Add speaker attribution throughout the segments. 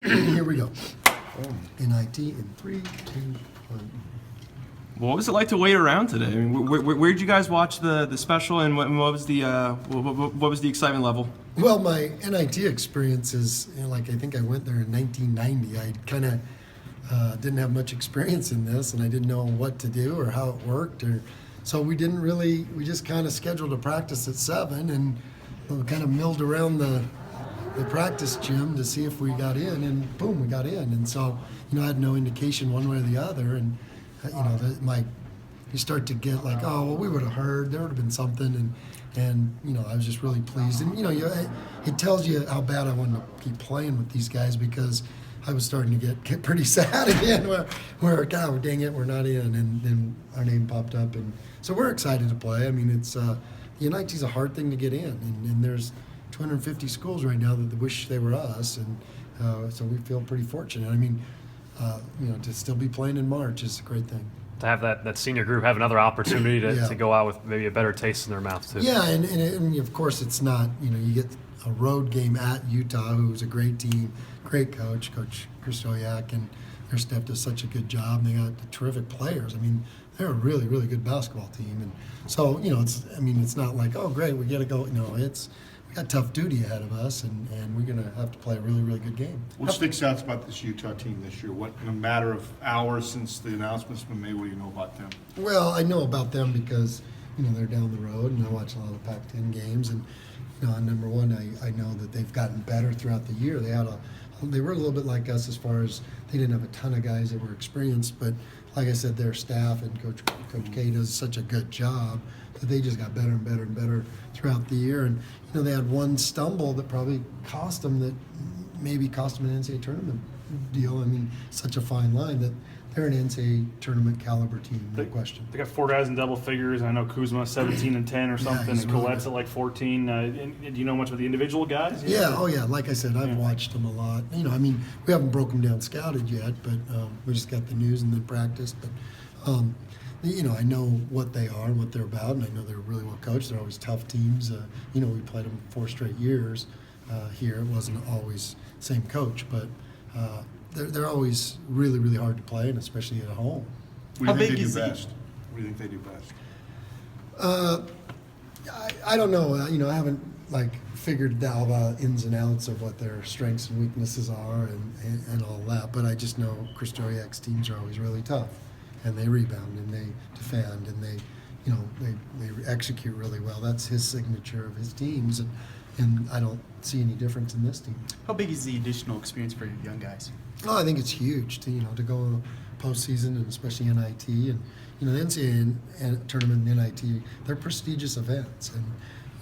Speaker 1: Here we go. NIT in 3, 2, 1.
Speaker 2: What was it like to wait around today? I mean, where did you guys watch the special, and what was the excitement level?
Speaker 1: Well, my NIT experience is, I think I went there in 1990. I kind of didn't have much experience in this, and I didn't know what to do or how it worked. So we just kind of scheduled a practice at 7, and we kind of milled around the practice gym to see if we got in, and boom, we got in. And so, I had no indication one way or the other, and you start to get like, oh, well, we would have heard, there would have been something, and I was just really pleased. And it tells you how bad I wanted to keep playing with these guys, because I was starting to get pretty sad again, where God dang it, we're not in, and then our name popped up, and so we're excited to play. I mean, it's the NIT's a hard thing to get in, and there's 250 schools right now that wish they were us, and so we feel pretty fortunate. I mean, to still be playing in March is a great thing.
Speaker 3: To have that senior group have another opportunity to go out with maybe a better taste in their mouth too.
Speaker 1: Yeah, and of course it's not, you get a road game at Utah, who's a great team, great coach Kristoyak, and their staff does such a good job, and they got terrific players. I mean, they're a really, really good basketball team, and so, it's not like, oh great, we gotta go. No, we got tough duty ahead of us, and we're going to have to play a really, really good game.
Speaker 4: What sticks out about this Utah team this year? What, in a matter of hours since the announcement's been made, what do you know about them?
Speaker 1: Well, I know about them because, they're down the road, and I watch a lot of Pac-10 games, and, number one, I know that they've gotten better throughout the year. They were a little bit like us as far as they didn't have a ton of guys that were experienced, but like I said, their staff and Coach K does such a good job that they just got better and better and better throughout the year. And they had one stumble that probably cost them an NCAA tournament deal. I mean, such a fine line that they're an NCAA tournament caliber team, no question.
Speaker 5: They got 4 guys in double figures. I know Kuzma 17 and 10 or something, and Collette's at like 14. Do you know much about the individual guys?
Speaker 1: Yeah, like I said, I've watched them a lot. We haven't broken them down scouted yet, but we just got the news and then practiced. But I know what they are and what they're about, and I know they're really well coached. They're always tough teams. We played them 4 straight years here. It wasn't always the same coach, but they're always really, really hard to play, and especially at home.
Speaker 4: What do you think they do best? What do you think they do best?
Speaker 1: I don't know. I haven't figured out the ins and outs of what their strengths and weaknesses are and all that. But I just know Kristoyak's teams are always really tough, and they rebound and they defend and they execute really well. That's his signature of his teams, and I don't see any difference in this team.
Speaker 6: How big is the additional experience for your young guys?
Speaker 1: Oh, I think it's huge to go postseason, and especially NIT, and the NCAA tournament and NIT, they're prestigious events,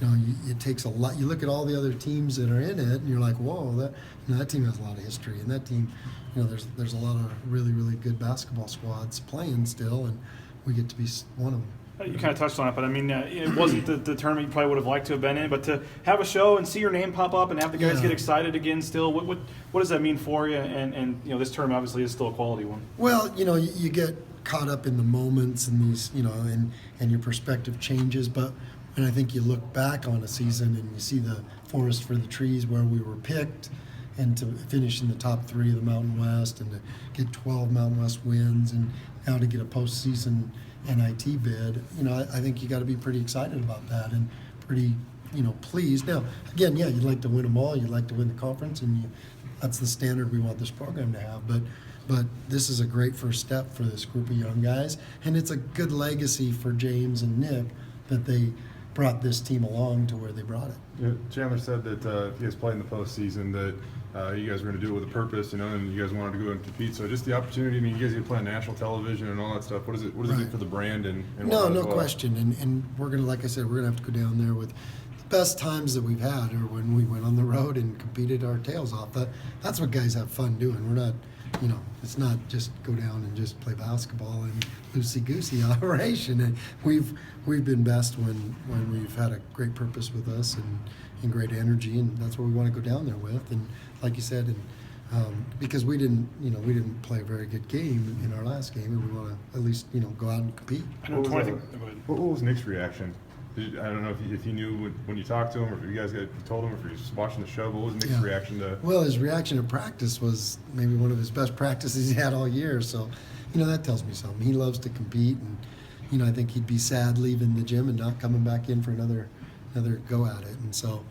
Speaker 1: and it takes a lot. You look at all the other teams that are in it, and you're like, whoa, that team has a lot of history, and that team, there's a lot of really, really good basketball squads playing still, and we get to be one of them.
Speaker 5: You kind of touched on it, but I mean, it wasn't the tournament you probably would have liked to have been in, but to have a show and see your name pop up and have the guys get excited again still, what does that mean for you? And this tournament obviously is still a quality one.
Speaker 1: Well, you get caught up in the moments and these, and your perspective changes, but when I think you look back on a season and you see the forest for the trees where we were picked, and to finish in the top 3 of the Mountain West, and to get 12 Mountain West wins, and now to get a postseason NIT bid, I think you got to be pretty excited about that and pretty, pleased. Now, again, you'd like to win them all. You'd like to win the conference, and that's the standard we want this program to have. But this is a great first step for this group of young guys, and it's a good legacy for James and Nick that they brought this team along to where they brought it.
Speaker 7: Yeah, Chandler said that if you guys play in the postseason, that you guys were going to do it with a purpose, and you guys wanted to go and compete. So just the opportunity. I mean, you guys get to play on national television and all that stuff. What does it do for the brand? And
Speaker 1: no question. And we're gonna, like I said, we're gonna have to go down there with the best times that we've had, or when we went on the road and competed our tails off. That's what guys have fun doing. We're not. It's not just go down and just play basketball and loosey-goosey operation. And we've been best when we've had a great purpose with us and great energy, and that's what we want to go down there with. And like you said, because we didn't play a very good game in our last game, and we want to at least go out and compete.
Speaker 7: What was Nick's reaction I don't know if he knew when you talked to him, or if you guys told him, or if he was watching the show. What was Nick's
Speaker 1: Yeah.
Speaker 7: reaction to?
Speaker 1: Well, his reaction to practice was maybe one of his best practices he had all year. So, that tells me something. He loves to compete, and I think he'd be sad leaving the gym and not coming back in for another go at it. And so,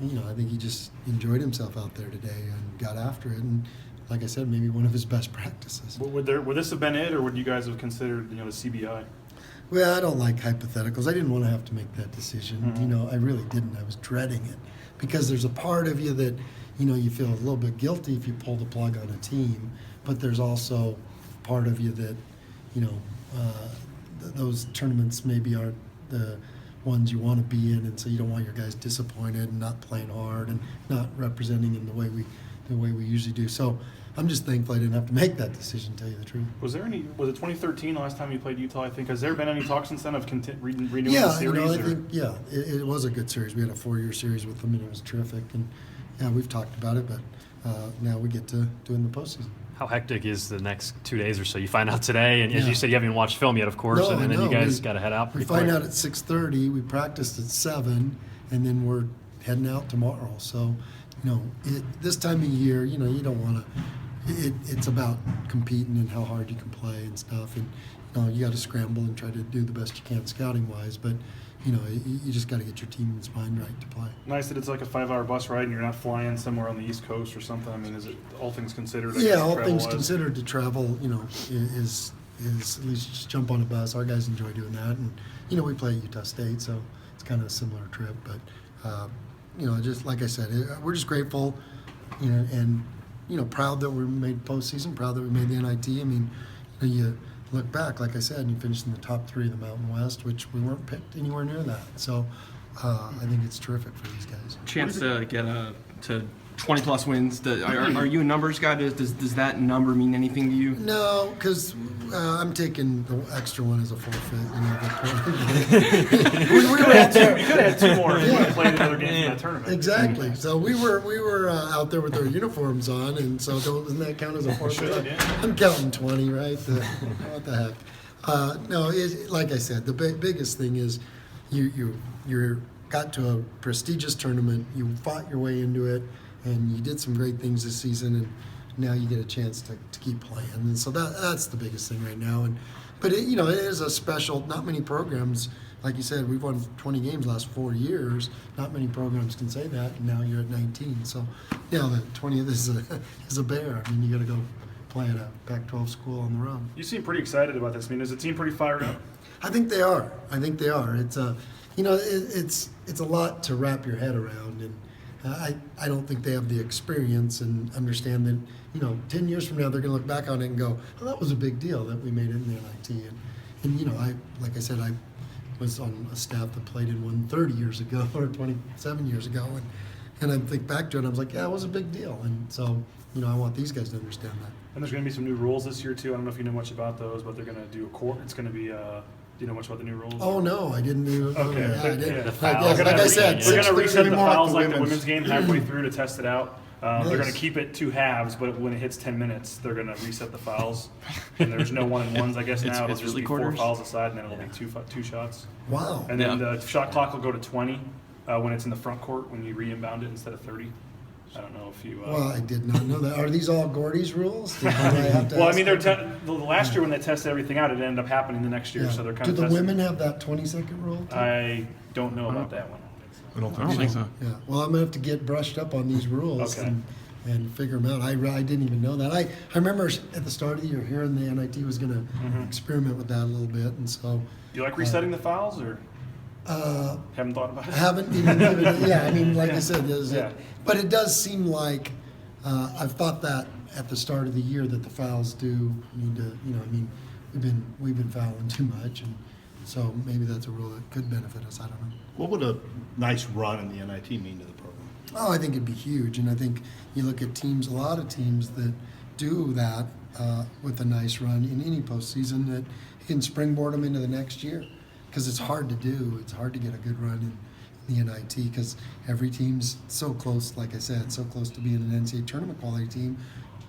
Speaker 1: I think he just enjoyed himself out there today and got after it. And like I said, maybe one of his best practices.
Speaker 5: Would this have been it, or would you guys have considered the CBI?
Speaker 1: Well, I don't like hypotheticals. I didn't want to have to make that decision. I really didn't. I was dreading it because there's a part of you that, you feel a little bit guilty if you pull the plug on a team, but there's also part of you that, those tournaments maybe aren't the ones you want to be in, and so you don't want your guys disappointed and not playing hard and not representing in the way we usually do. So I'm just thankful I didn't have to make that decision, to tell you the truth.
Speaker 5: Was it 2013 the last time you played Utah, I think? Has there been any talk since then of renewing the
Speaker 1: Yeah,
Speaker 5: series?
Speaker 1: I think, it was a good series. We had a 4-year series with them, and it was terrific. And, yeah, we've talked about it, but now we get to do it in the postseason.
Speaker 3: How hectic is the next 2 days or so? You find out today, and as
Speaker 1: Yeah.
Speaker 3: you said, you haven't even watched film yet, of course,
Speaker 1: No,
Speaker 3: and
Speaker 1: I
Speaker 3: then
Speaker 1: know.
Speaker 3: you guys got to head out
Speaker 1: We
Speaker 3: pretty
Speaker 1: find
Speaker 3: quick.
Speaker 1: out at 6:30. We practiced at 7, and then we're heading out tomorrow. So, this time of year, you don't want to. It's about competing and how hard you can play and stuff, and you got to scramble and try to do the best you can scouting wise. But you just got to get your team's mind right to play.
Speaker 5: Nice that it's like a 5-hour bus ride and you're not flying somewhere on the East Coast or something. I mean, is it all things considered? I
Speaker 1: Yeah,
Speaker 5: guess,
Speaker 1: all things
Speaker 5: travel-wise?
Speaker 1: considered, to travel, is at least just jump on a bus. Our guys enjoy doing that, and we play at Utah State, so it's kind of a similar trip. But just like I said, we're just grateful, and proud that we made postseason, proud that we made the NIT. I mean, you look back, like I said, and you finished in the top 3 of the Mountain West, which we weren't picked anywhere near that. So I think it's terrific for these guys.
Speaker 2: Chance to get to 20 plus wins. Are you a numbers guy? Does that number mean anything to you?
Speaker 1: No, because I'm taking the extra one as a forfeit.
Speaker 5: You could have had 2 more if you would have played another game in that tournament.
Speaker 1: Exactly. So we were out there with our uniforms on, and so doesn't that count as a forfeit?
Speaker 5: Should, yeah.
Speaker 1: I'm counting 20, right? What the heck? No, like I said, the biggest thing is you got to a prestigious tournament, you fought your way into it, and you did some great things this season, and now you get a chance to keep playing. And so that's the biggest thing right now. But it is a special. Not many programs, like you said, we've won 20 games the last 4 years. Not many programs can say that. And now you're at 19. So, the 20th is a bear. I mean, you got to go play at a Pac-12 school on the road.
Speaker 5: You seem pretty excited about this. I mean, is the team pretty fired up?
Speaker 1: I think they are. It's it's a lot to wrap your head around, and I don't think they have the experience and understand that 10 years from now they're going to look back on it and go, oh, that was a big deal that we made it in the NIT. And like I said, I was on a staff that played in one 30 years ago or 27 years ago, and I think back to it and I was like, yeah, it was a big deal. And so I want these guys to understand that.
Speaker 5: And there's going to be some new rules this year too. I don't know if you know much about those, but they're going to do a court. It's going to be. Do you know much about the new rules?
Speaker 1: Oh no, I didn't do.
Speaker 5: Okay.
Speaker 1: Yeah, I didn't.
Speaker 5: Yeah.
Speaker 3: The fouls.
Speaker 1: Like I said,
Speaker 5: We're going to
Speaker 1: 6:30
Speaker 5: reset the
Speaker 1: tomorrow
Speaker 5: fouls
Speaker 1: for
Speaker 5: like the
Speaker 1: women's.
Speaker 5: women's game halfway through to test it out. They're going to
Speaker 1: Nice.
Speaker 5: keep it 2 halves, but when it hits 10 minutes, they're going to reset the fouls. And there's no 1-and-1s, I guess, now. It'll
Speaker 2: it's
Speaker 5: just
Speaker 2: really
Speaker 5: be 4
Speaker 2: quarters?
Speaker 5: fouls aside, and then it'll be two shots.
Speaker 1: Wow.
Speaker 5: And then the shot clock will go to 20 when it's in the front court when you re-inbound it instead of 30. I don't know if you.
Speaker 1: Well, I did not know that. Are these all Gordy's rules? Do I have to
Speaker 5: Well, I
Speaker 1: ask
Speaker 5: mean,
Speaker 1: them?
Speaker 5: the last year when they tested everything out, it ended up happening the next year,
Speaker 1: Yeah.
Speaker 5: so they're kind
Speaker 1: Do
Speaker 5: of
Speaker 1: the
Speaker 5: testing.
Speaker 1: women have that 20-second rule? Too?
Speaker 5: I don't know about that one.
Speaker 7: I don't
Speaker 2: I don't think so.
Speaker 1: Yeah. Well, I'm gonna have to get brushed up on these rules
Speaker 5: Okay.
Speaker 1: and figure them out. I didn't even know that. I remember at the start of the year hearing the NIT was gonna experiment with that a little bit, and so
Speaker 5: You like resetting the fouls, or haven't thought about it?
Speaker 1: I haven't even given it. Yeah, I mean, like I said,
Speaker 5: Yeah.
Speaker 1: but it does seem like I've thought that at the start of the year that the fouls do need to. I mean, we've been fouling too much, and so maybe that's a rule that could benefit us. I don't know.
Speaker 4: What would a nice run in the NIT mean to the program?
Speaker 1: Oh, I think it'd be huge, and I think you look at a lot of teams that do that with a nice run in any postseason, that you can springboard them into the next year, because it's hard to do. It's hard to get a good run in the NIT because every team's so close, like I said, so close to being an NCAA tournament quality team.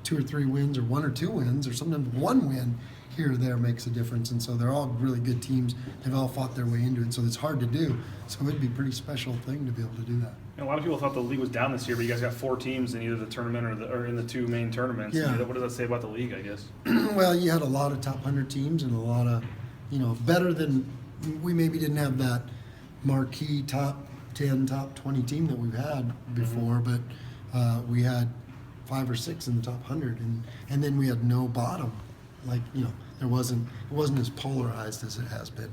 Speaker 1: 2 or 3 wins or 1 or 2 wins or sometimes 1 win here or there makes a difference. And so they're all really good teams. They've all fought their way into it, so it's hard to do. So it'd be a pretty special thing to be able to do that.
Speaker 5: And a lot of people thought the league was down this year, but you guys got 4 teams in either the tournament or in the 2 main tournaments.
Speaker 1: Yeah.
Speaker 5: What does that say about the league, I guess?
Speaker 1: Well, you had a lot of top 100 teams and a lot of, better than, we maybe didn't have that marquee top 10, top 20 team that we've had before, but we had 5 or 6 in the top 100, and then we had no bottom. Like, it wasn't as polarized as it has been.